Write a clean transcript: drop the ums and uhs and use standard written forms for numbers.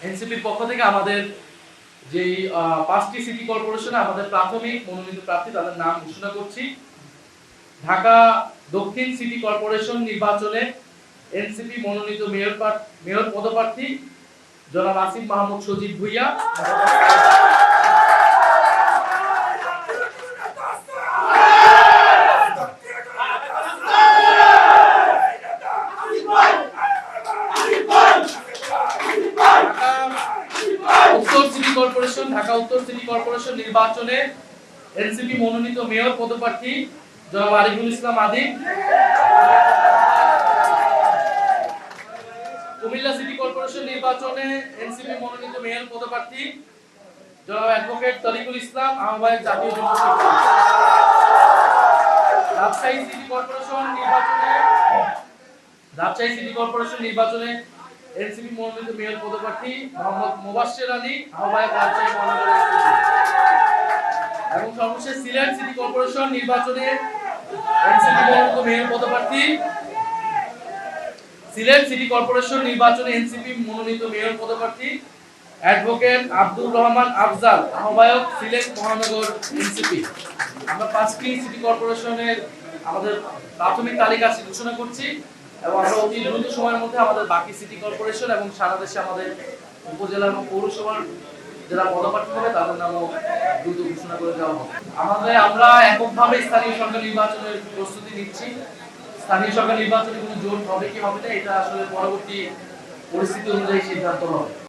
এনসিপির পক্ষ থেকে আমাদের যেই 5টি সিটি কর্পোরেশনে আমাদের প্রাথমিক মনোনীত প্রার্থী তাদের নাম ঘোষণা করছি। ঢাকা দক্ষিণ সিটি কর্পোরেশন নির্বাচনে এনসিপি মনোনীত মেয়র পদপ্রার্থী জনাব আসিফ মাহমুদ সজীব ভুইয়া। ঢাকা উত্তর সিটি কর্পোরেশন নির্বাচনে এনসিপি মনোনীত মেয়র পদপ্রার্থী জনাব আরিফুল ইসলাম আদিব। কুমিল্লা সিটি কর্পোরেশন নির্বাচনে এনসিপি মনোনীত মেয়র পদপ্রার্থী জনাব অ্যাডভোকেট তরিকুল ইসলাম, আহ্বায়ক জাতীয় যুব শক্তি। রাজশাহী সিটি কর্পোরেশন নির্বাচনে এনসিপি মনোনীত মেয়র পদপ্রার্থী মোহাম্মদ মোবাশ্বের আলী, আহ্বায়ক রাজশাহী মহানগর এনসিপি। এবং সর্বশেষ সিলেট সিটি কর্পোরেশন নির্বাচনে এনসিপি মনোনীত মেয়র পদপ্রার্থী অ্যাডভোকেট আব্দুর রহমান আফজাল, আহ্বায়ক সিলেট মহানগর এনসিপি। আমরা 5টি সিটি কর্পোরেশনের আমাদের প্রাথমিক তালিকা ঘোষণা করছি এবং আমরা অতি দ্রুত সময়ের মধ্যে আমাদের বাকি সিটি কর্পোরেশন এবং সারা দেশে আমাদের উপজেলা এবং পৌরসভার যারা পদপ্রার্থী হবে তাদের নামও দ্রুত ঘোষণা করে দেওয়া হবে। আমরা এককভাবে স্থানীয় সরকার নির্বাচনের প্রস্তুতি নিচ্ছি। স্থানীয় সরকার নির্বাচনে কোনো জোট হবে কি হবে না এটা আসলে পরবর্তী পরিস্থিতি অনুযায়ী সিদ্ধান্ত হবে।